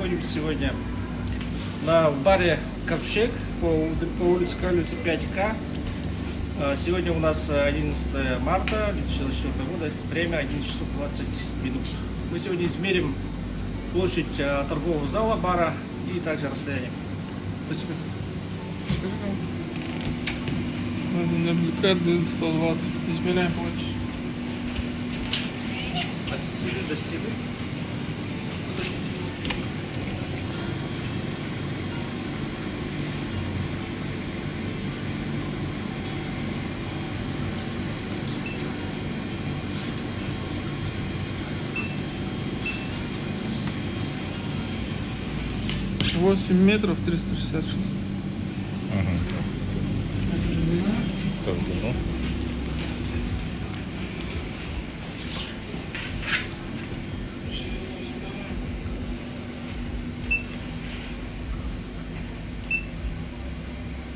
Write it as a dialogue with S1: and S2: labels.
S1: находимся сегодня в баре Ковчег по улице Кролица 5К. Сегодня у нас 11 марта 2024 года, время 11 часов 20 минут. Мы сегодня измерим площадь торгового зала бара и также расстояние. Спасибо.
S2: Энергокарты 120. Измеряем площадь.
S1: От стены до стены.
S2: — 8 метров 366.
S3: Как длину?